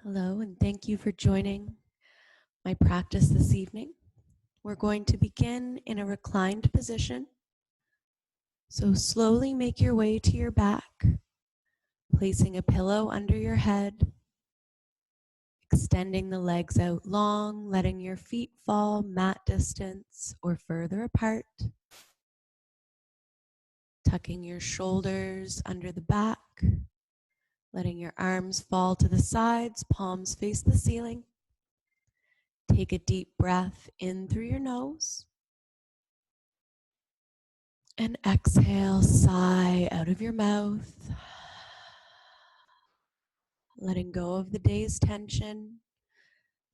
Hello, and thank you for joining my practice this evening. We're going to begin in a reclined position. So slowly make your way to your back, placing a pillow under your head, extending the legs out long, letting your feet fall mat distance or further apart, tucking your shoulders under the back, letting your arms fall to the sides, palms face the ceiling. Take a deep breath in through your nose. And exhale, sigh out of your mouth. Letting go of the day's tension.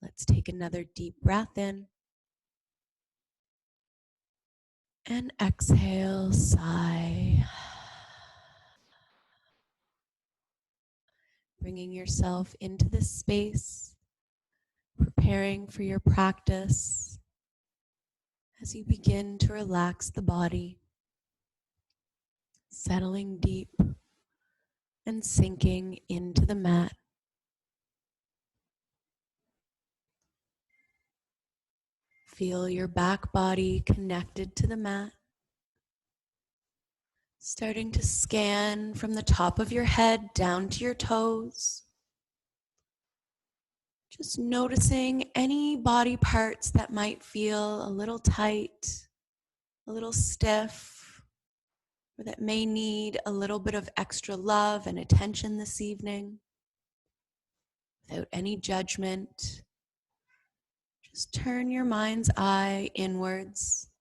Let's take another deep breath in. And exhale, sigh. Bringing yourself into this space, preparing for your practice as you begin to relax the body, settling deep and sinking into the mat. Feel your back body connected to the mat. Starting to scan from the top of your head down to your toes. Just noticing any body parts that might feel a little tight, a little stiff, or that may need a little bit of extra love and attention this evening. Without any judgment, just turn your mind's eye inwards.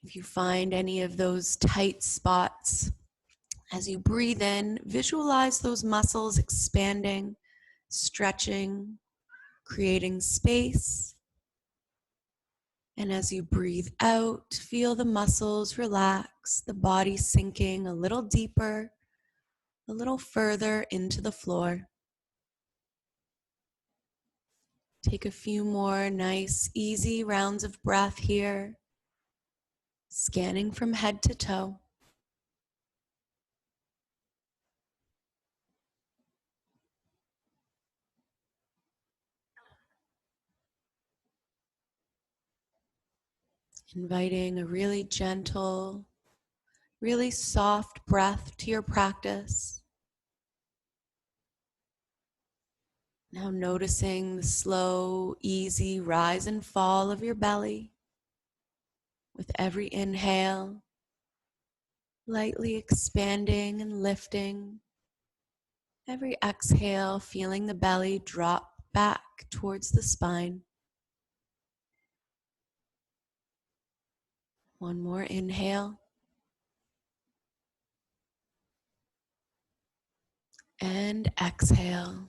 If you find any of those tight spots, as you breathe in, visualize those muscles expanding, stretching, creating space. And as you breathe out, feel the muscles relax, the body sinking a little deeper, a little further into the floor. Take a few more nice, easy rounds of breath here, scanning from head to toe. Inviting a really gentle, really soft breath to your practice. Now noticing the slow, easy rise and fall of your belly. With every inhale, lightly expanding and lifting. Every exhale, feeling the belly drop back towards the spine. One more inhale. And exhale.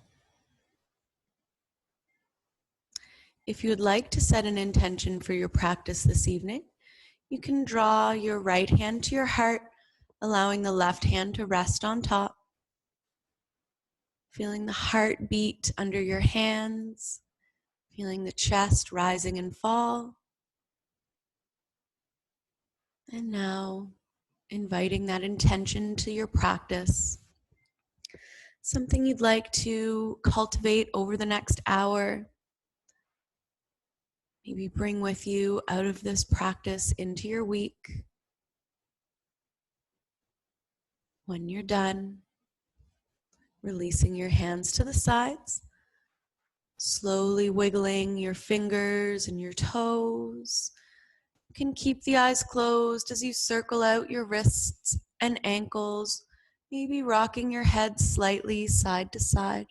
If you would like to set an intention for your practice this evening, you can draw your right hand to your heart, allowing the left hand to rest on top. Feeling the heart beat under your hands, feeling the chest rising and fall. And now, inviting that intention to your practice. Something you'd like to cultivate over the next hour. Maybe bring with you out of this practice into your week. When you're done, releasing your hands to the sides, slowly wiggling your fingers and your toes. You can keep the eyes closed as you circle out your wrists and ankles, maybe rocking your head slightly side to side.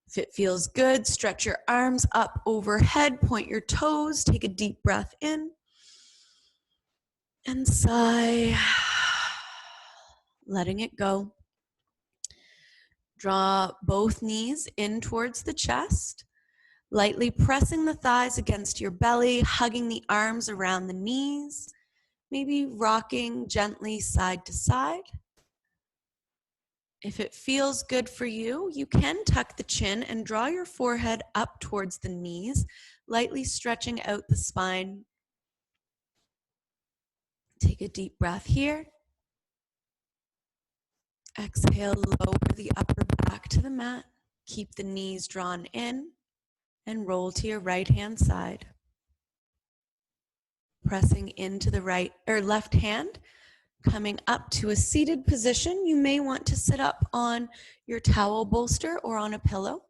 If it feels good, stretch your arms up overhead, point your toes, take a deep breath in, and sigh, letting it go. Draw both knees in towards the chest, lightly pressing the thighs against your belly, hugging the arms around the knees, maybe rocking gently side to side. If it feels good for you, you can tuck the chin and draw your forehead up towards the knees, lightly stretching out the spine. Take a deep breath here. Exhale, lower the upper back. back to the mat. Keep the knees drawn in and roll to your right hand side. Pressing into the right or left hand, coming up to a seated position. You may want to sit up on your towel bolster or on a pillow.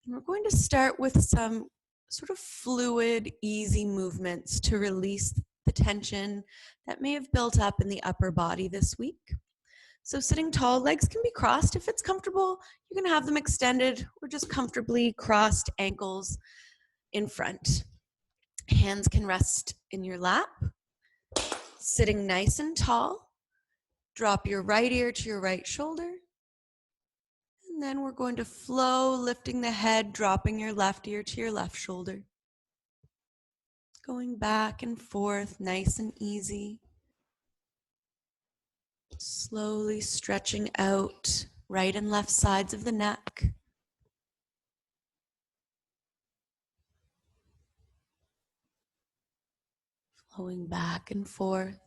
And we're going to start with some sort of fluid, easy movements to release the tension that may have built up in the upper body this week. So sitting tall, legs can be crossed. If it's comfortable, you can have them extended or just comfortably crossed, ankles in front. Hands can rest in your lap. Sitting nice and tall, drop your right ear to your right shoulder. And then we're going to flow, lifting the head, dropping your left ear to your left shoulder. Going back and forth, nice and easy. Slowly stretching out right and left sides of the neck. Flowing back and forth.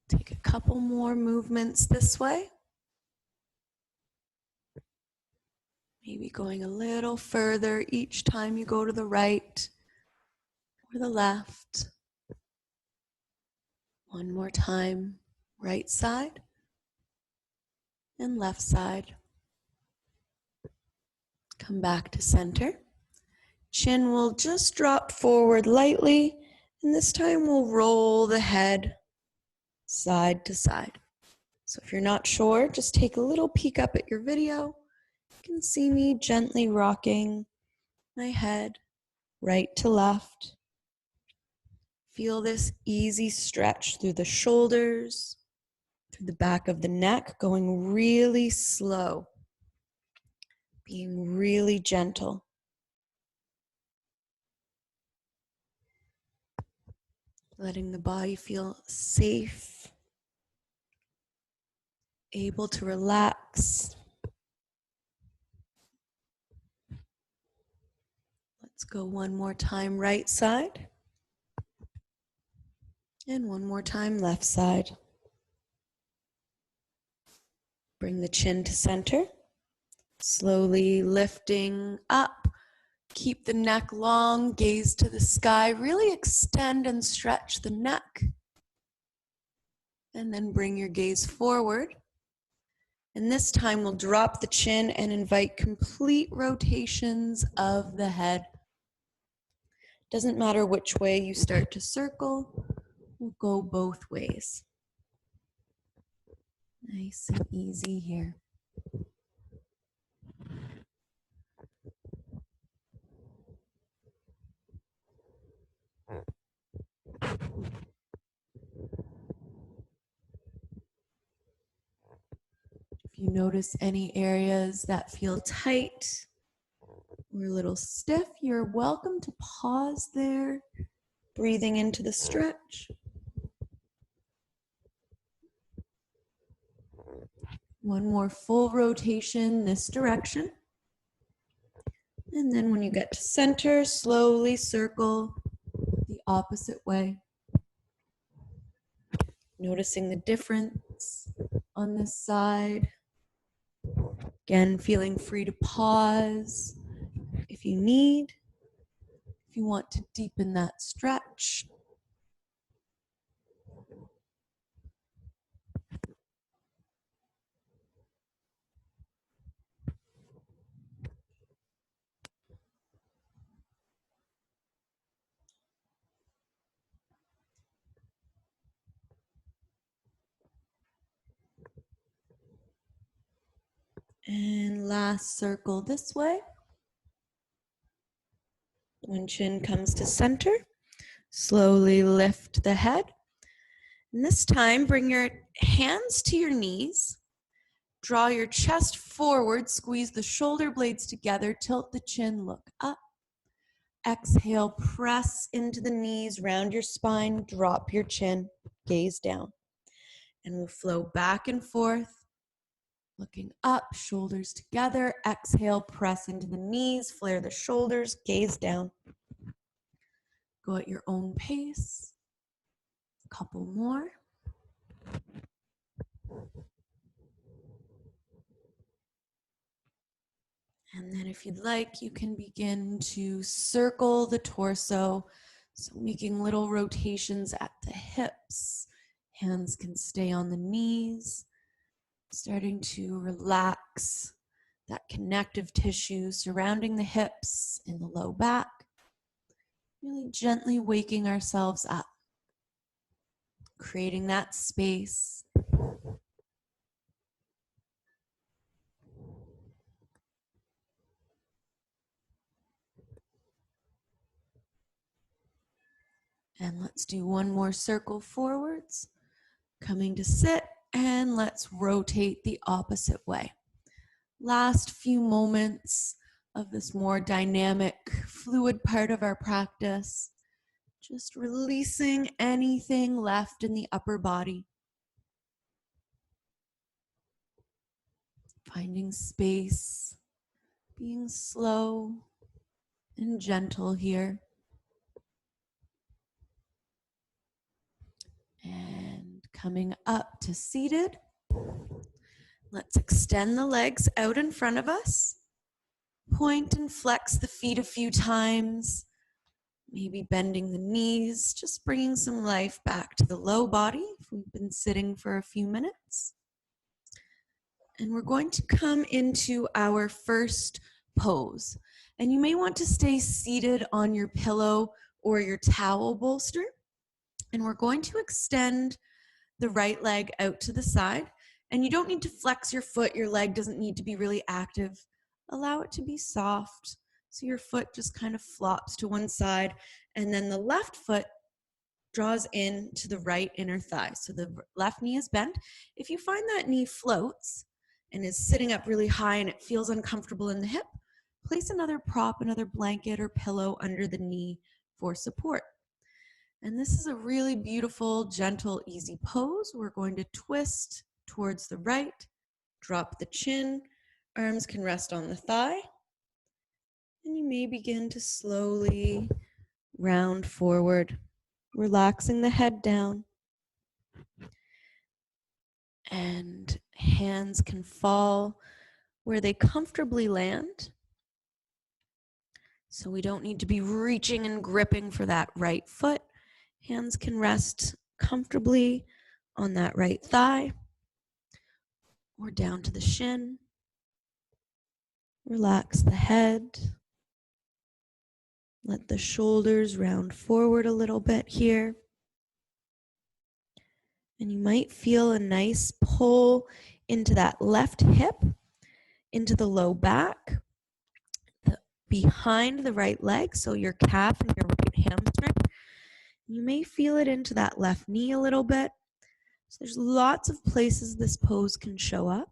Take a couple more movements this way. Maybe going a little further each time you go to the right or the left. One more time, right side and left side. Come back to center. Chin will just drop forward lightly, and this time we'll roll the head side to side. So if you're not sure, just take a little peek up at your video. You can see me gently rocking my head right to left. Feel this easy stretch through the shoulders, through the back of the neck, going really slow, being really gentle. Letting the body feel safe, able to relax. Let's go one more time, right side. And one more time, left side. Bring the chin to center. Slowly lifting up. Keep the neck long, gaze to the sky. Really extend and stretch the neck. And then bring your gaze forward. And this time we'll drop the chin and invite complete rotations of the head. Doesn't matter which way you start to circle, we'll go both ways. Nice and easy here. If you notice any areas that feel tight or a little stiff, you're welcome to pause there, breathing into the stretch. One more full rotation this direction. And then when you get to center, slowly circle the opposite way. Noticing the difference on this side. Again, feeling free to pause if you need, if you want to deepen that stretch. And last circle this way. When chin comes to center, slowly lift the head. And this time, bring your hands to your knees. Draw your chest forward, squeeze the shoulder blades together, tilt the chin, look up. Exhale, press into the knees, round your spine, drop your chin, gaze down. And we'll flow back and forth. Looking up, shoulders together. Exhale, press into the knees, flare the shoulders, gaze down. Go at your own pace. A couple more. And then if you'd like, you can begin to circle the torso. So making little rotations at the hips. Hands can stay on the knees. Starting to relax that connective tissue surrounding the hips in the low back. Really gently waking ourselves up. Creating that space. And let's do one more circle forwards. Coming to sit, and let's rotate the opposite way. Last few moments of this more dynamic, fluid part of our practice. Just releasing anything left in the upper body. Finding space, being slow and gentle here. And coming up to seated. Let's extend the legs out in front of us. Point and flex the feet a few times. Maybe bending the knees, just bringing some life back to the low body if we've been sitting for a few minutes. And we're going to come into our first pose. And you may want to stay seated on your pillow or your towel bolster. And we're going to extend the right leg out to the side. And you don't need to flex your foot. Your leg doesn't need to be really active. Allow it to be soft. So your foot just kind of flops to one side. And then the left foot draws in to the right inner thigh. So the left knee is bent. If you find that knee floats and is sitting up really high and it feels uncomfortable in the hip, place another prop, another blanket or pillow under the knee for support. And this is a really beautiful, gentle, easy pose. We're going to twist towards the right, drop the chin, arms can rest on the thigh, and you may begin to slowly round forward, relaxing the head down. And hands can fall where they comfortably land. So we don't need to be reaching and gripping for that right foot. Hands can rest comfortably on that right thigh or down to the shin. Relax the head. Let the shoulders round forward a little bit here. And you might feel a nice pull into that left hip, into the low back, behind the right leg, so your calf and your right hamstring. You may feel it into that left knee a little bit. So there's lots of places this pose can show up.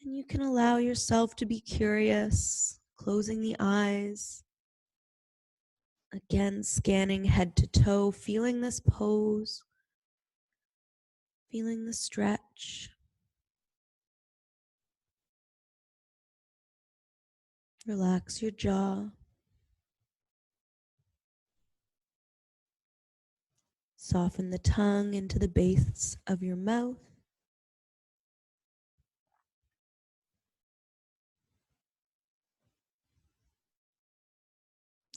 And you can allow yourself to be curious, closing the eyes. Again, scanning head to toe, feeling this pose, feeling the stretch. Relax your jaw. Soften the tongue into the base of your mouth.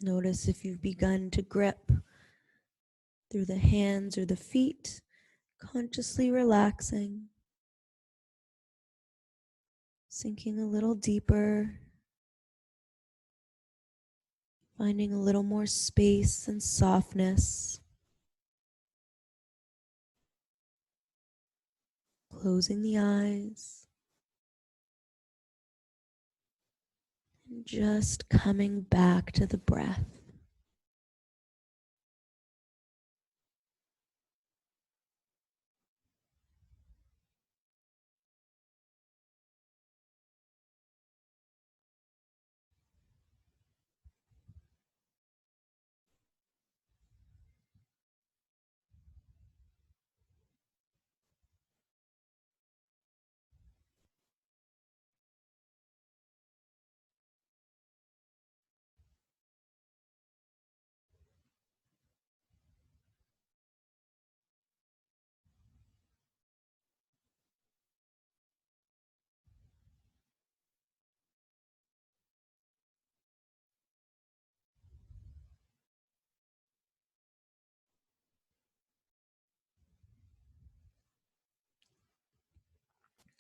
Notice if you've begun to grip through the hands or the feet, consciously relaxing, sinking a little deeper, finding a little more space and softness, closing the eyes, and just coming back to the breath.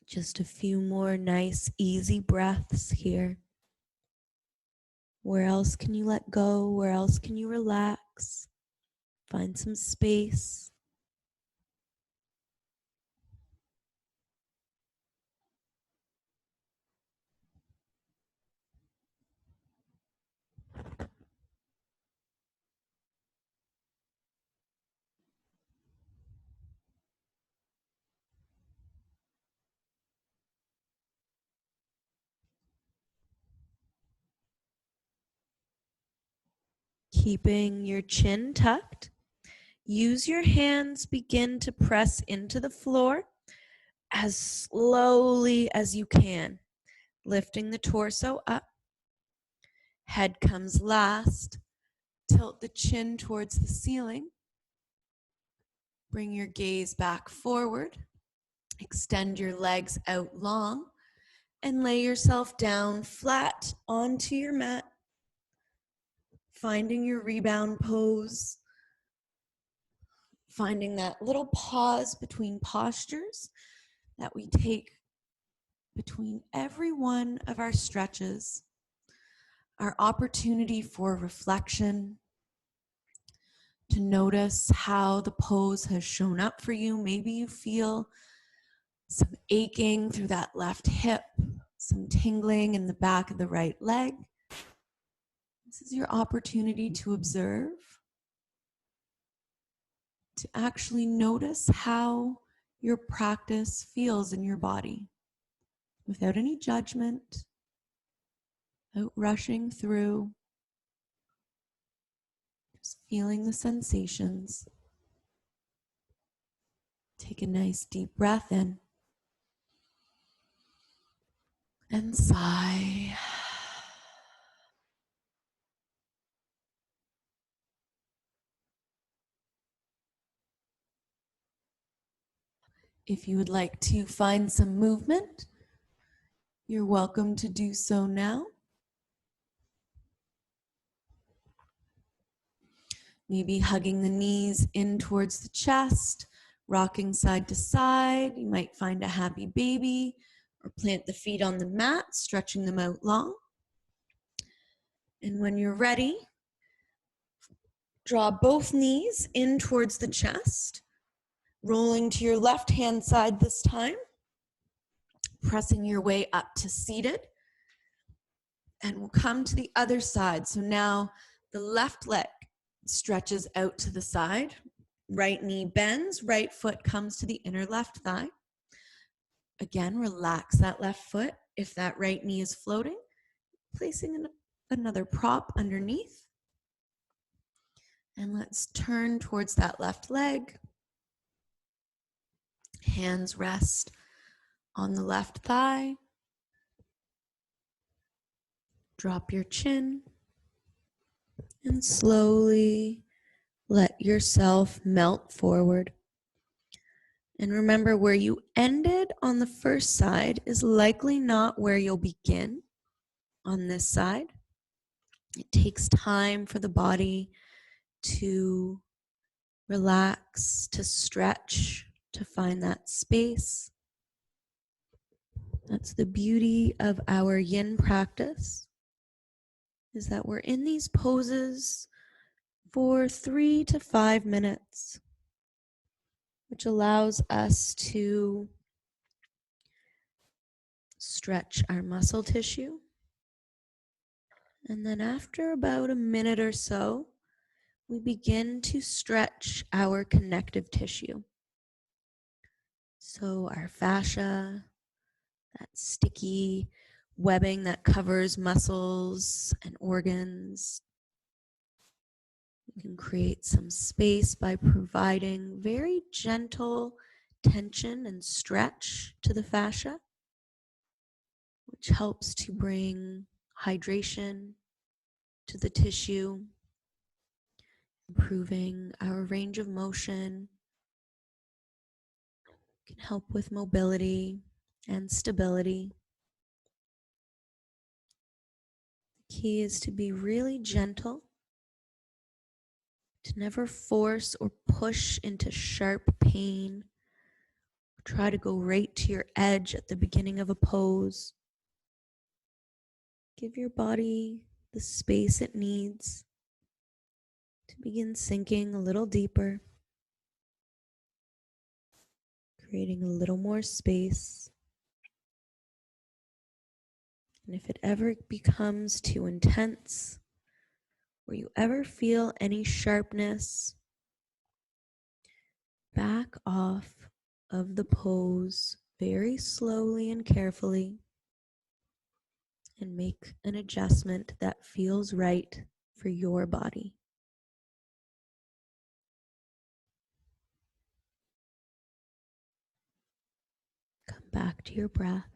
Just a few more nice, easy breaths here. Where else can you let go? Where else can you relax? Find some space. Keeping your chin tucked. Use your hands, begin to press into the floor as slowly as you can, lifting the torso up. Head comes last. Tilt the chin towards the ceiling. Bring your gaze back forward. Extend your legs out long and lay yourself down flat onto your mat, finding your rebound pose, finding that little pause between postures that we take between every one of our stretches, our opportunity for reflection, to notice how the pose has shown up for you. Maybe you feel some aching through that left hip, some tingling in the back of the right leg. This is your opportunity to observe, to actually notice how your practice feels in your body without any judgment, without rushing through, just feeling the sensations. Take a nice deep breath in and sigh. If you would like to find some movement, you're welcome to do so now. Maybe hugging the knees in towards the chest, rocking side to side. You might find a happy baby or plant the feet on the mat, stretching them out long. And when you're ready, draw both knees in towards the chest, rolling to your left hand side this time, pressing your way up to seated. And we'll come to the other side. So now the left leg stretches out to the side. Right knee bends, right foot comes to the inner left thigh. Again, relax that left foot. If that right knee is floating, placing another prop underneath. And let's turn towards that left leg. Hands rest on the left thigh. Drop your chin and slowly let yourself melt forward. And remember, where you ended on the first side is likely not where you'll begin on this side. It takes time for the body to relax, to stretch, to find that space. That's the beauty of our yin practice, is that we're in these poses for 3 to 5 minutes, which allows us to stretch our muscle tissue. And then after about a minute or so, we begin to stretch our connective tissue. So our fascia, that sticky webbing that covers muscles and organs. We can create some space by providing very gentle tension and stretch to the fascia, which helps to bring hydration to the tissue, improving our range of motion, can help with mobility and stability. The key is to be really gentle, to never force or push into sharp pain, Try to go right to your edge at the beginning of a pose. Give your body the space it needs to begin sinking a little deeper, creating a little more space. And if it ever becomes too intense, or you ever feel any sharpness, back off of the pose very slowly and carefully and make an adjustment that feels right for your body. Come back to your breath.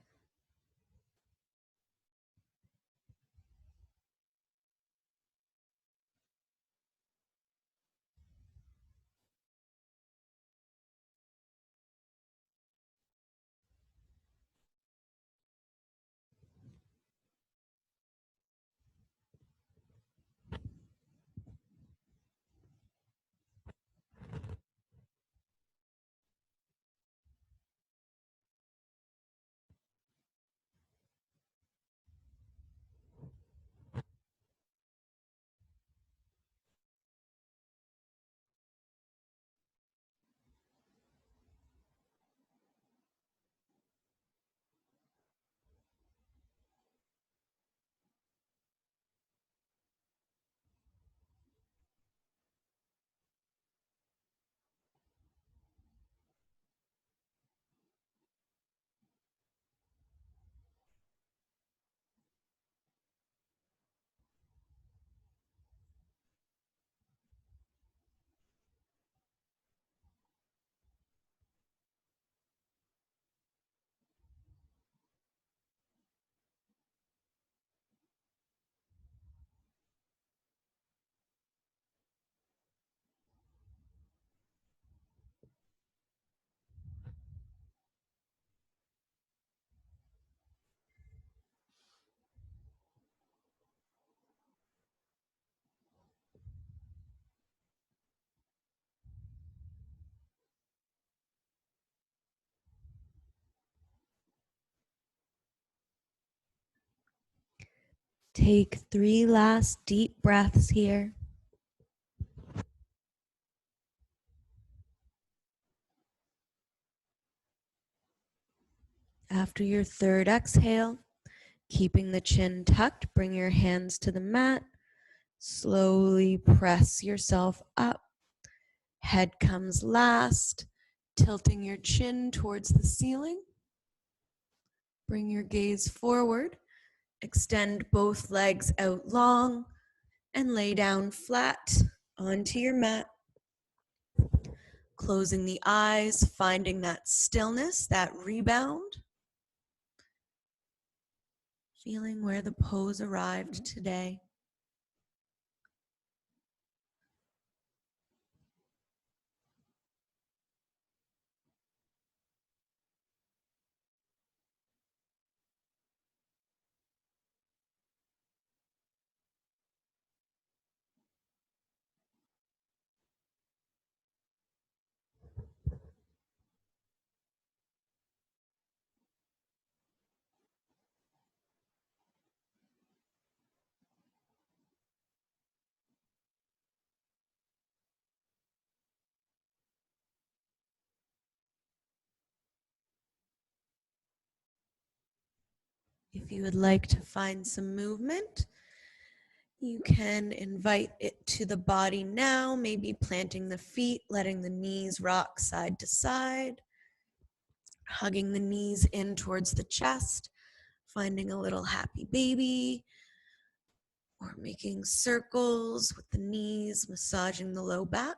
Take 3 last deep breaths here. After your third exhale, keeping the chin tucked, bring your hands to the mat. Slowly press yourself up. Head comes last, tilting your chin towards the ceiling. Bring your gaze forward. Extend both legs out long and lay down flat onto your mat. Closing the eyes, finding that stillness, that rebound. Feeling where the pose arrived today. If you would like to find some movement, you can invite it to the body now, maybe planting the feet, letting the knees rock side to side, hugging the knees in towards the chest, finding a little happy baby, or making circles with the knees, massaging the low back.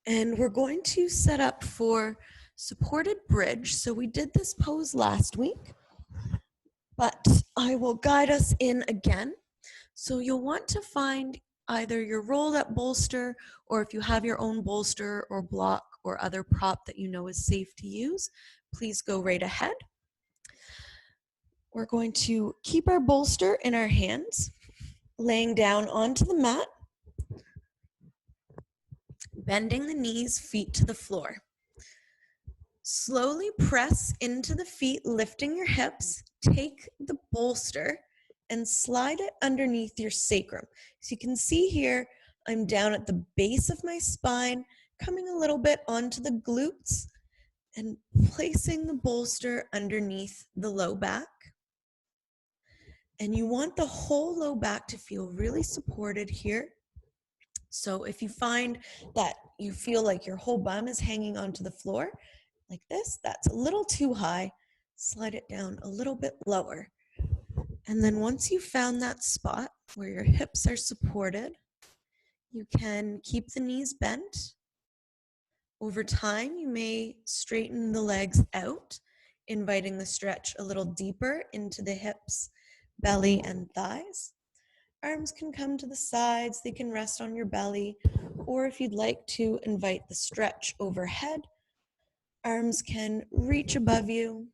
And we're going to set up for supported bridge. So we did this pose last week, but I will guide us in again. So you'll want to find either your rolled up bolster, or if you have your own bolster or block or other prop that you know is safe to use, please go right ahead. We're going to keep our bolster in our hands, laying down onto the mat. Bending the knees, feet to the floor. Slowly press into the feet, lifting your hips. Take the bolster and slide it underneath your sacrum. So you can see here, I'm down at the base of my spine, coming a little bit onto the glutes and placing the bolster underneath the low back. And you want the whole low back to feel really supported here. So if you find that you feel like your whole bum is hanging onto the floor like this, that's a little too high. Slide it down a little bit lower. And then once you've found that spot where your hips are supported, you can keep the knees bent. Over time, you may straighten the legs out, inviting the stretch a little deeper into the hips, belly, and thighs. Arms can come to the sides, they can rest on your belly, or if you'd like to invite the stretch overhead, arms can reach above you,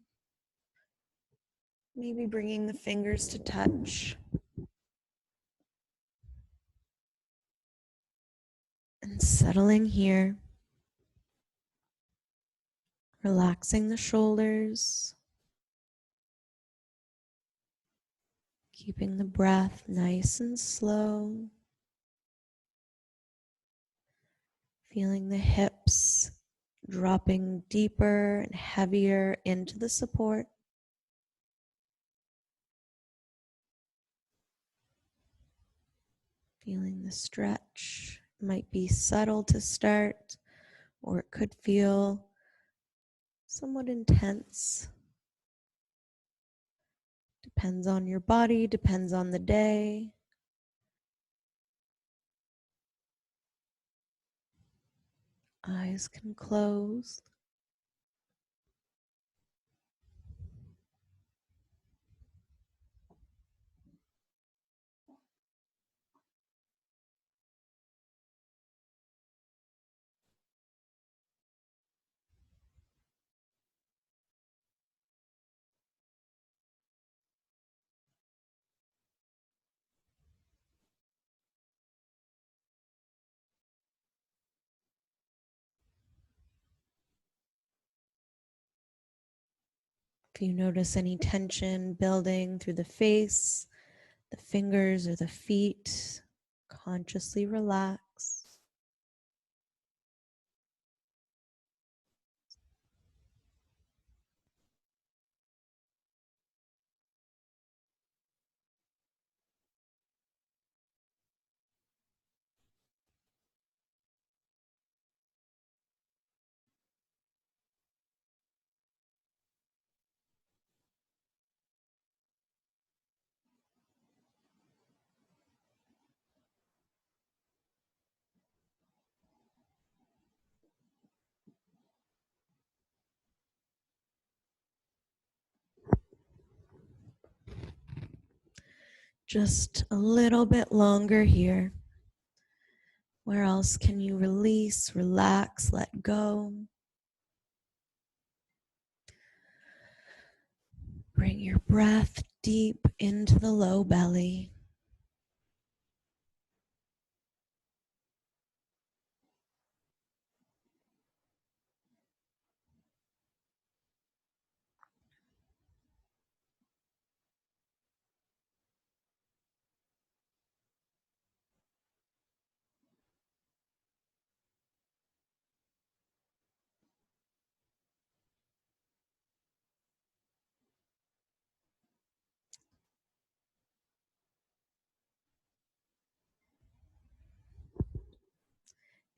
maybe bringing the fingers to touch. And settling here, relaxing the shoulders, keeping the breath nice and slow. Feeling the hips dropping deeper and heavier into the support. Feeling the stretch. It might be subtle to start, or it could feel somewhat intense. Depends on your body, depends on the day. Eyes can close. If you notice any tension building through the face, the fingers, or the feet, consciously relax. Just a little bit longer here. Where else can you release, relax, let go? Bring your breath deep into the low belly.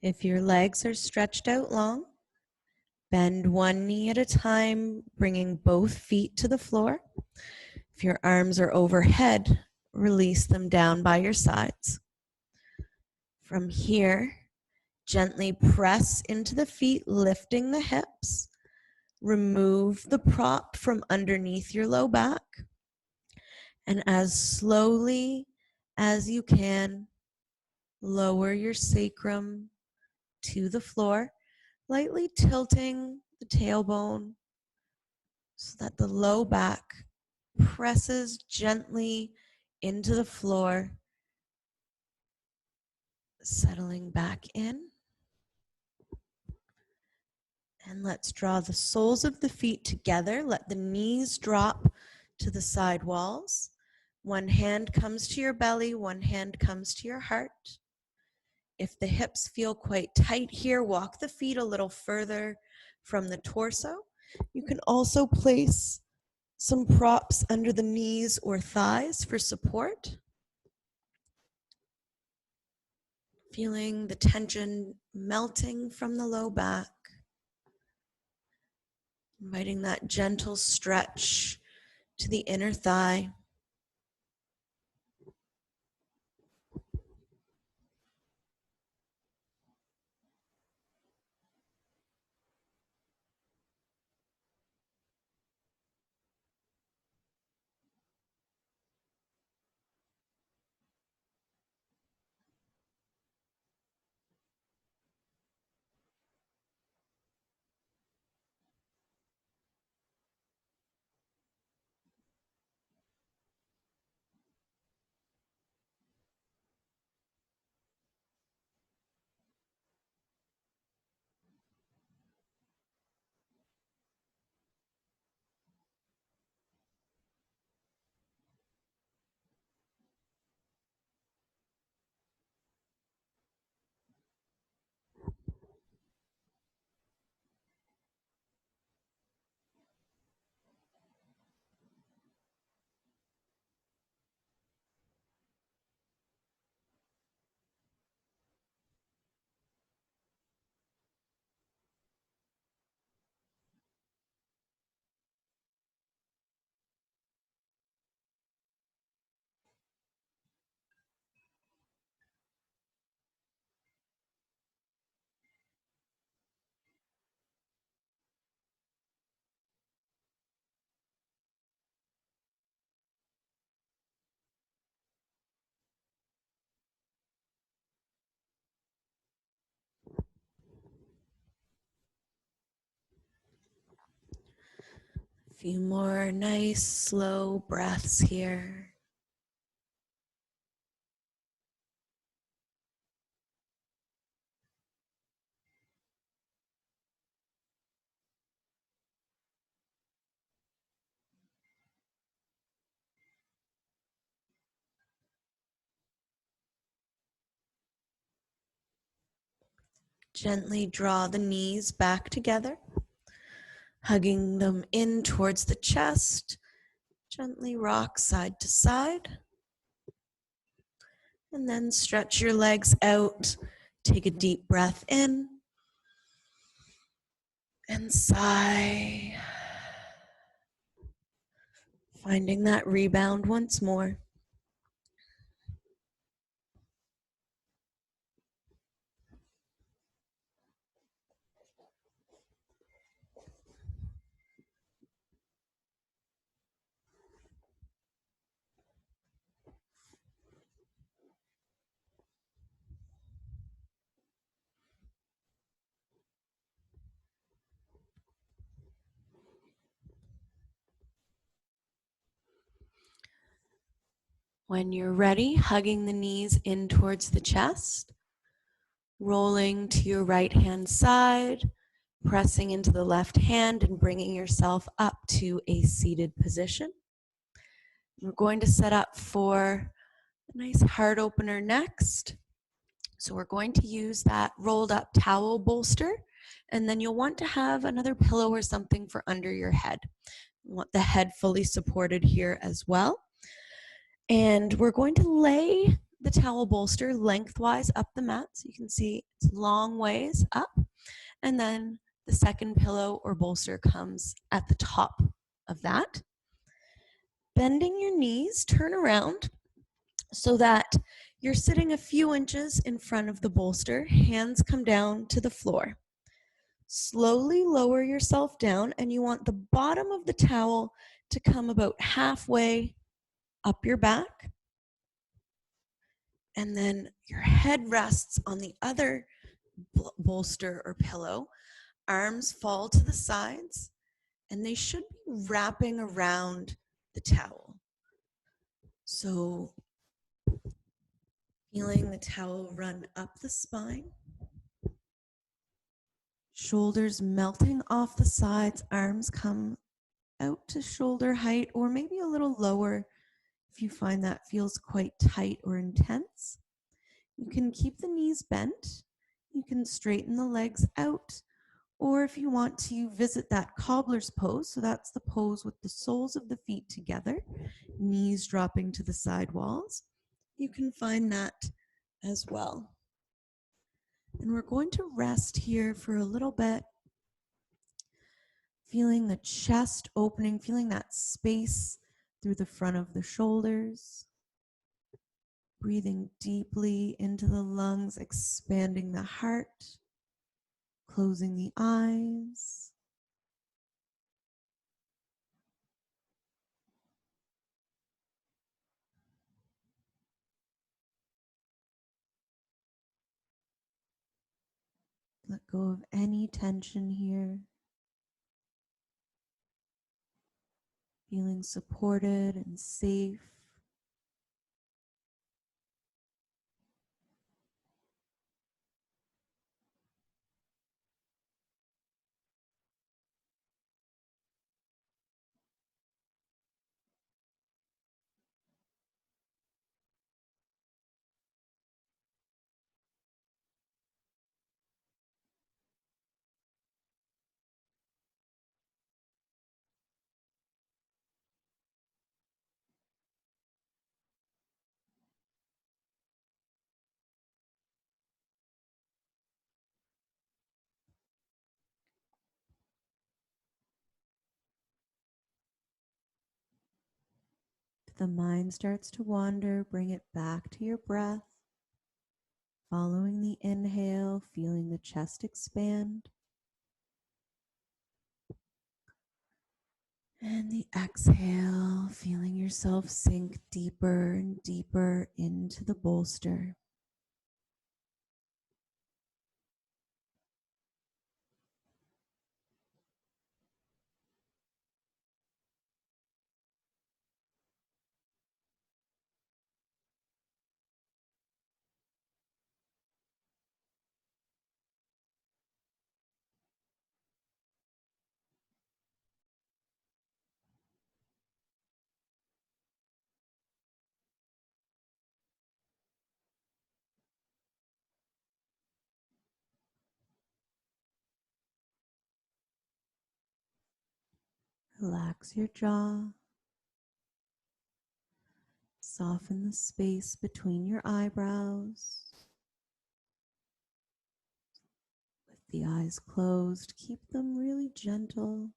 If your legs are stretched out long, bend one knee at a time, bringing both feet to the floor. If your arms are overhead, release them down by your sides. From here, gently press into the feet, lifting the hips. Remove the prop from underneath your low back. And as slowly as you can, lower your sacrum to the floor, lightly tilting the tailbone so that the low back presses gently into the floor, settling back in. And let's draw the soles of the feet together. Let the knees drop to the side walls. One hand comes to your belly, one hand comes to your heart. If the hips feel quite tight here, walk the feet a little further from the torso. You can also place some props under the knees or thighs for support. Feeling the tension melting from the low back. Inviting that gentle stretch to the inner thigh. A few more nice, slow breaths here. Gently draw the knees back together, hugging them in towards the chest. Gently rock side to side. And then stretch your legs out. Take a deep breath in and sigh. Finding that rebound once more. When you're ready, hugging the knees in towards the chest, rolling to your right hand side, pressing into the left hand and bringing yourself up to a seated position. We're going to set up for a nice heart opener next. So we're going to use that rolled up towel bolster, and then you'll want to have another pillow or something for under your head. You want the head fully supported here as well. And we're going to lay the towel bolster lengthwise up the mat. So you can see it's long ways up. And then the second pillow or bolster comes at the top of that. Bending your knees, turn around so that you're sitting a few inches in front of the bolster. Hands come down to the floor. Slowly lower yourself down, and you want the bottom of the towel to come about halfway up your back. And then your head rests on the other bolster or pillow. Arms fall to the sides, and they should be wrapping around the towel. So feeling the towel run up the spine, Shoulders melting off the sides, arms come out to shoulder height or maybe a little lower if you find that feels quite tight or intense. You can keep the knees bent. You can straighten the legs out. Or if you want to visit that cobbler's pose, so that's the pose with the soles of the feet together, knees dropping to the side walls, you can find that as well. And we're going to rest here for a little bit, feeling the chest opening, feeling that space through the front of the shoulders. Breathing deeply into the lungs, expanding the heart, closing the eyes. Let go of any tension here. Feeling supported and safe. If the mind starts to wander, bring it back to your breath. Following the inhale, feeling the chest expand. And the exhale, feeling yourself sink deeper and deeper into the bolster. Relax your jaw. Soften the space between your eyebrows. With the eyes closed, keep them really gentle.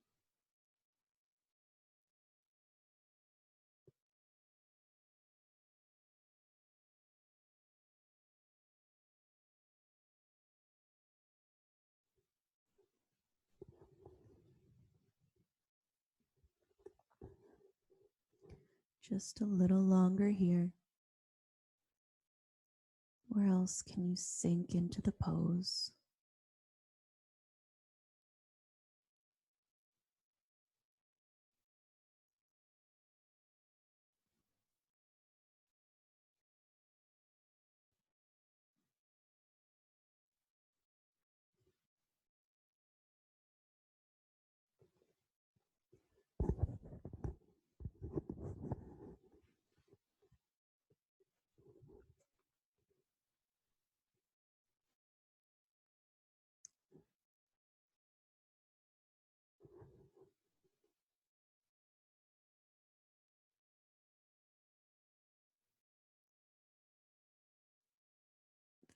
Just a little longer here. Where else can you sink into the pose?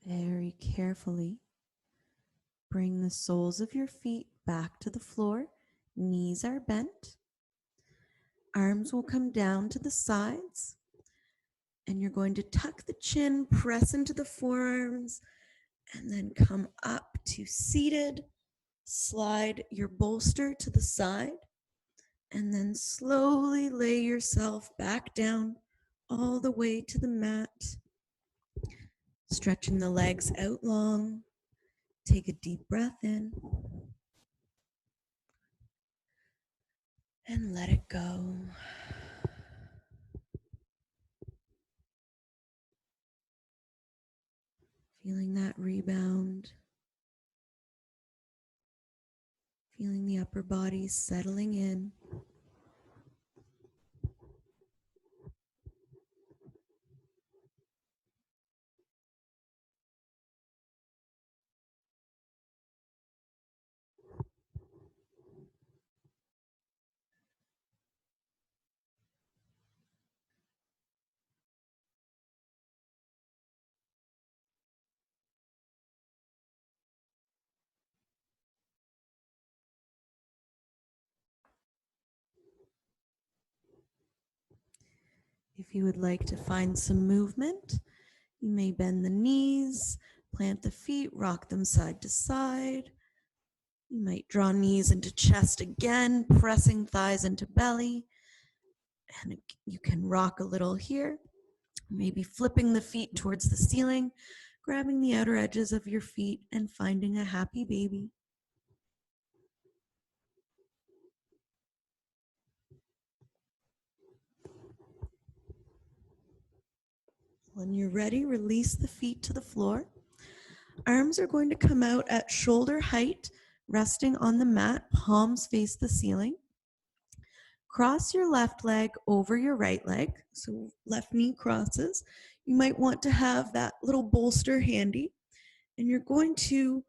Very carefully, bring the soles of your feet back to the floor. Knees are bent. Arms will come down to the sides. And you're going to tuck the chin, press into the forearms, and then come up to seated. Slide your bolster to the side, and then slowly lay yourself back down all the way to the mat. Stretching the legs out long. Take a deep breath in and let it go. Feeling that rebound. Feeling the upper body settling in. If you would like to find some movement, you may bend the knees, plant the feet, rock them side to side. You might draw knees into chest again, pressing thighs into belly. And you can rock a little here, maybe flipping the feet towards the ceiling, grabbing the outer edges of your feet and finding a happy baby. When you're ready, release the feet to the floor. Arms are going to come out at shoulder height, resting on the mat, palms face the ceiling. Cross your left leg over your right leg, so left knee crosses. You might want to have that little bolster handy, and you're going to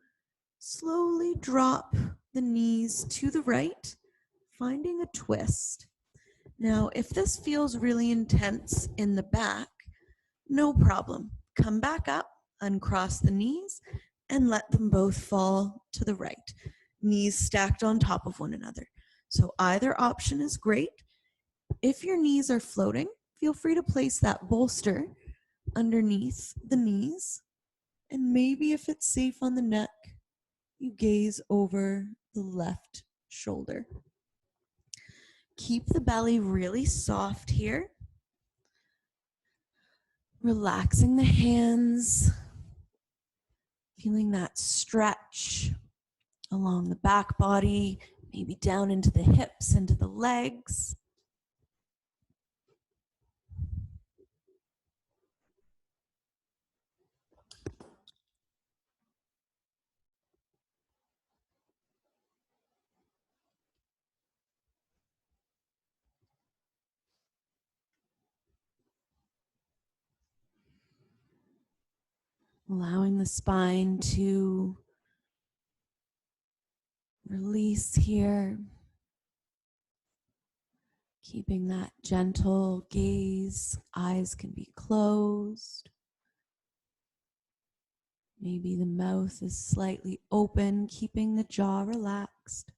slowly drop the knees to the right, finding a twist. Now, if this feels really intense in the back, no problem. Come back up, uncross the knees, and let them both fall to the right. Knees stacked on top of one another. So either option is great. If your knees are floating, feel free to place that bolster underneath the knees. And maybe if it's safe on the neck, you gaze over the left shoulder. Keep the belly really soft here. Relaxing the hands, feeling that stretch along the back body, maybe down into the hips, into the legs. Allowing the spine to release here. Keeping that gentle gaze. Eyes can be closed. Maybe the mouth is slightly open, keeping the jaw relaxed.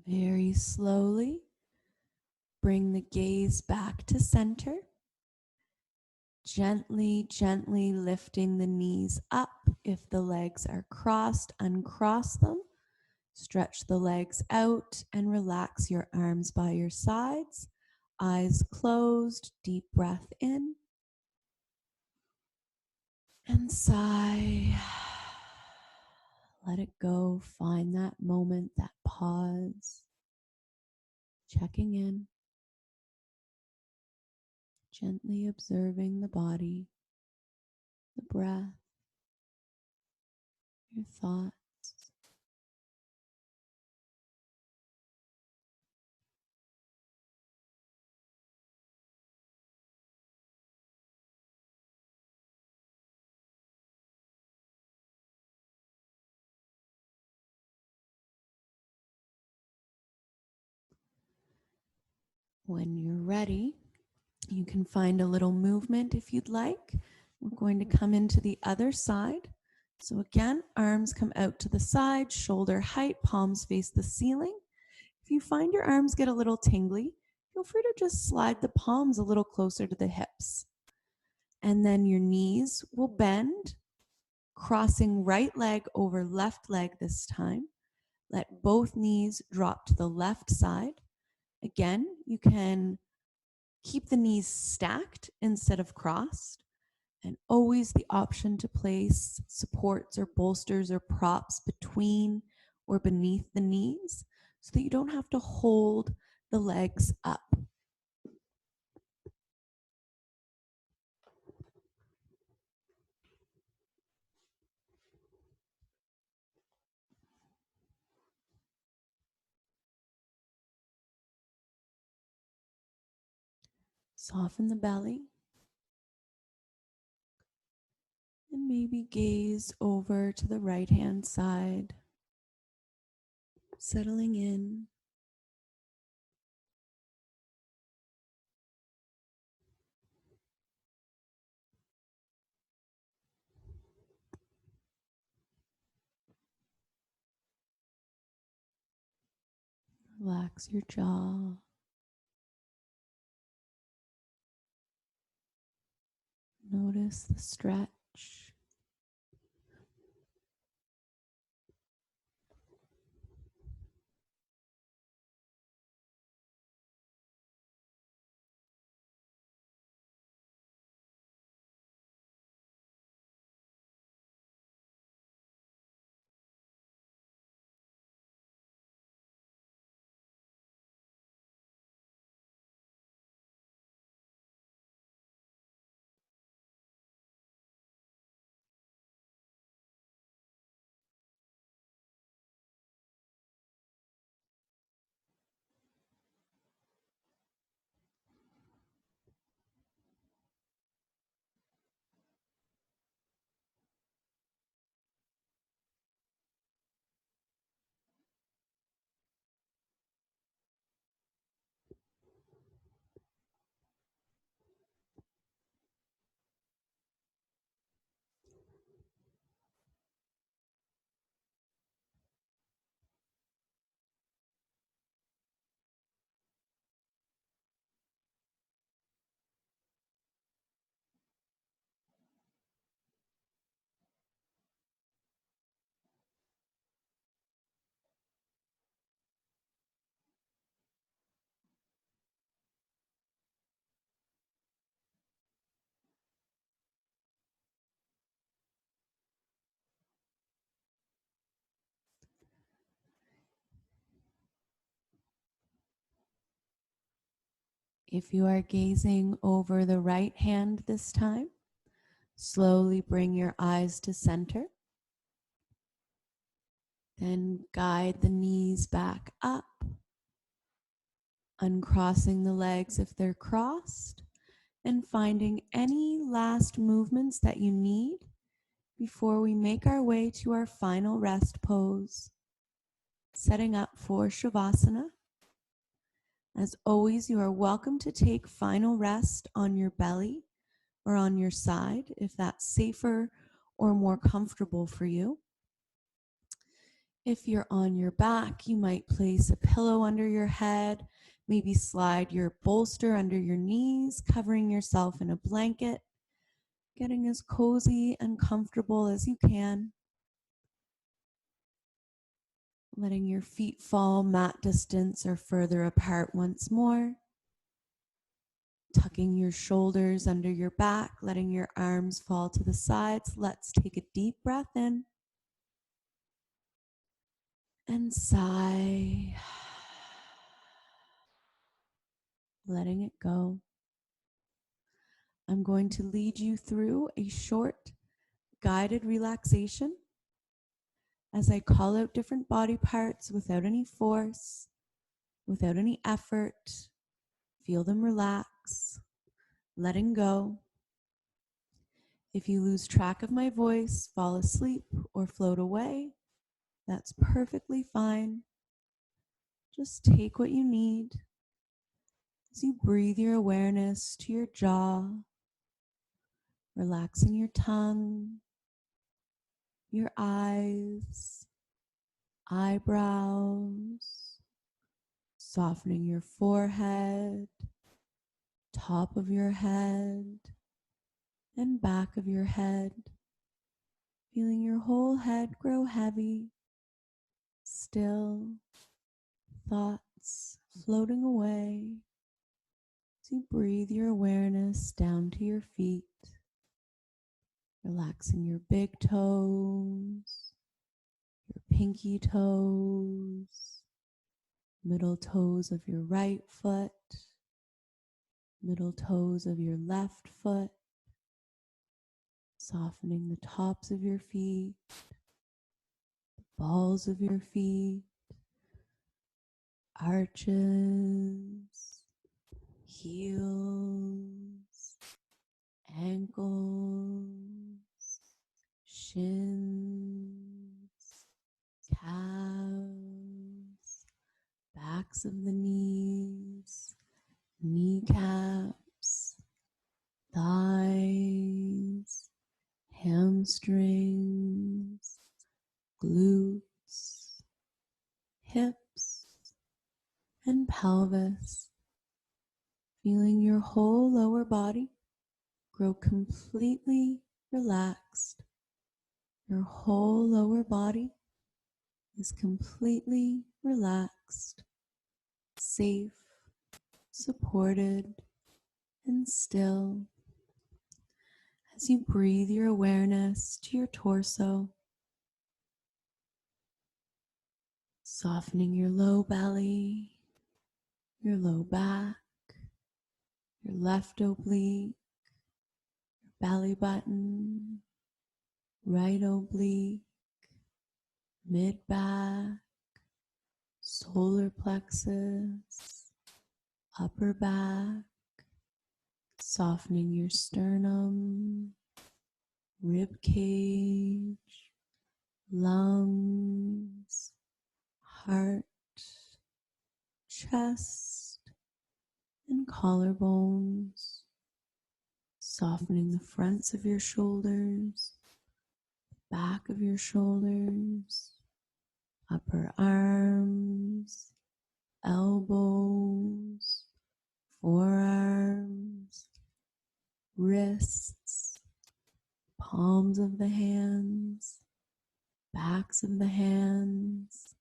Very slowly, bring the gaze back to center. Gently, gently lifting the knees up. If the legs are crossed, uncross them. Stretch the legs out and relax your arms by your sides. Eyes closed, deep breath in. And sigh. Let it go. Find that moment, that pause. Checking in. Gently observing the body, the breath, your thoughts. When you're ready, you can find a little movement if you'd like. We're going to come into the other side. So again, arms come out to the side, shoulder height, palms face the ceiling. If you find your arms get a little tingly, feel free to just slide the palms a little closer to the hips. And then your knees will bend, crossing right leg over left leg this time. Let both knees drop to the left side. Again, you can keep the knees stacked instead of crossed, and always the option to place supports or bolsters or props between or beneath the knees so that you don't have to hold the legs up. Soften the belly and maybe gaze over to the right hand side, settling in. Relax your jaw. Notice the stretch. If you are gazing over the right hand this time, slowly bring your eyes to center. Then guide the knees back up, uncrossing the legs if they're crossed, and finding any last movements that you need before we make our way to our final rest pose, setting up for Shavasana. As always, you are welcome to take final rest on your belly or on your side if that's safer or more comfortable for you. If you're on your back, you might place a pillow under your head, maybe slide your bolster under your knees, covering yourself in a blanket. getting as cozy and comfortable as you can. Letting your feet fall mat distance or further apart once more. Tucking your shoulders under your back, letting your arms fall to the sides. Let's take a deep breath in and sigh, letting it go. I'm going to lead you through a short guided relaxation as I call out different body parts without any force, without any effort. Feel them relax, letting go. If you lose track of my voice, fall asleep, or float away, that's perfectly fine. Just take what you need as you breathe your awareness to your jaw, relaxing your tongue, your eyes, eyebrows, softening your forehead, top of your head, and back of your head, feeling your whole head grow heavy, still, thoughts floating away. As you breathe your awareness down to your feet, relaxing your big toes, your pinky toes, middle toes of your right foot, middle toes of your left foot, softening the tops of your feet, the balls of your feet, arches, heels, ankles, shins, calves, backs of the knees, kneecaps, thighs, hamstrings, glutes, hips, and pelvis. Feeling your whole lower body grow completely relaxed. Your whole lower body is completely relaxed, safe, supported, and still. As you breathe your awareness to your torso, softening your low belly, your low back, your left oblique, your belly button, right oblique, mid back, solar plexus, upper back, softening your sternum, rib cage, lungs, heart, chest, and collarbones, softening the fronts of your shoulders, back of your shoulders, upper arms, elbows, forearms, wrists, palms of the hands, backs of the hands,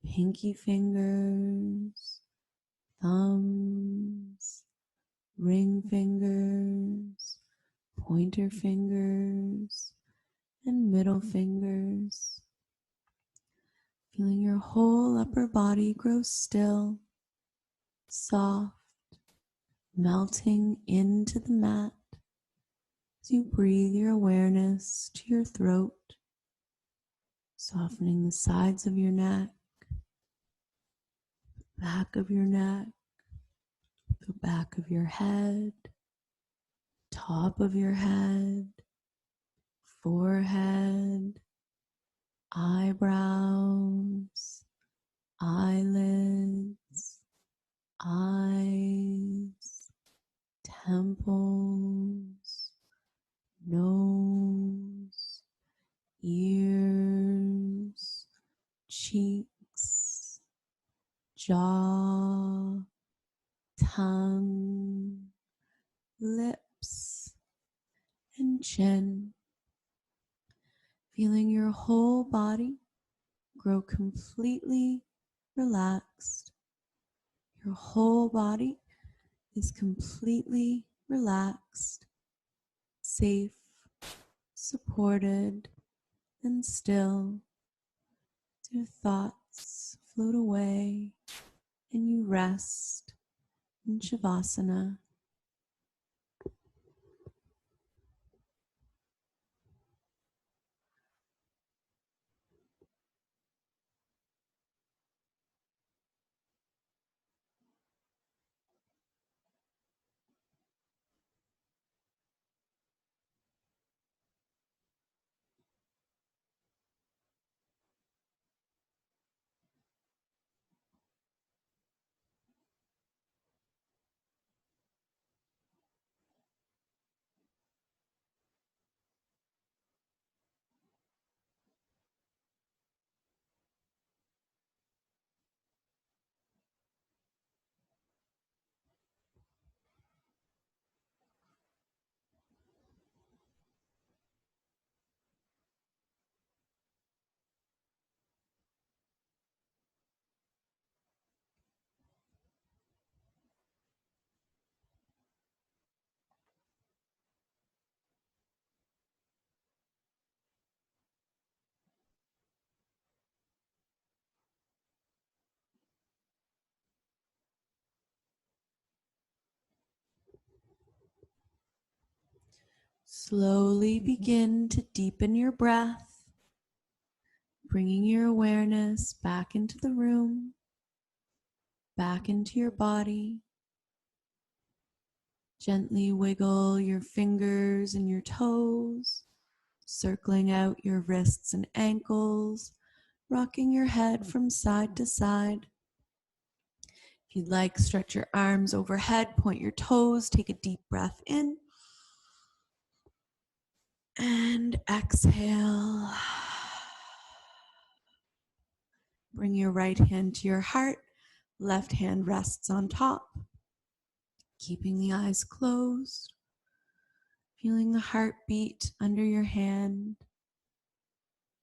pinky fingers, thumbs, ring fingers, pointer fingers, and middle fingers. Feeling your whole upper body grow still, soft, melting into the mat as you breathe your awareness to your throat, softening the sides of your neck, back of your neck, the back of your head, top of your head, forehead, eyebrows, eyelids, eyes, temples, nose, ears, cheeks, jaw, tongue, lips, and and chin, feeling your whole body grow completely relaxed. Your whole body is completely relaxed, safe, supported, and still. Your thoughts float away and you rest in Shavasana. Slowly begin to deepen your breath, bringing your awareness back into the room, back into your body. Gently wiggle your fingers and your toes, circling out your wrists and ankles, rocking your head from side to side. If you'd like, stretch your arms overhead, point your toes, take a deep breath in, and exhale. Bring your right hand to your heart, left hand rests on top, keeping the eyes closed, feeling the heartbeat under your hand,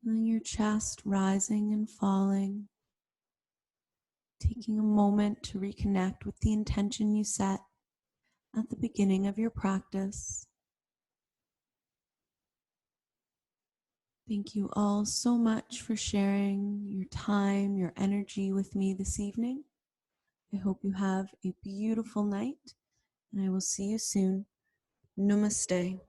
feeling your chest rising and falling, taking a moment to reconnect with the intention you set at the beginning of your practice. Thank you all so much for sharing your time, your energy with me this evening. I hope you have a beautiful night, and I will see you soon. Namaste.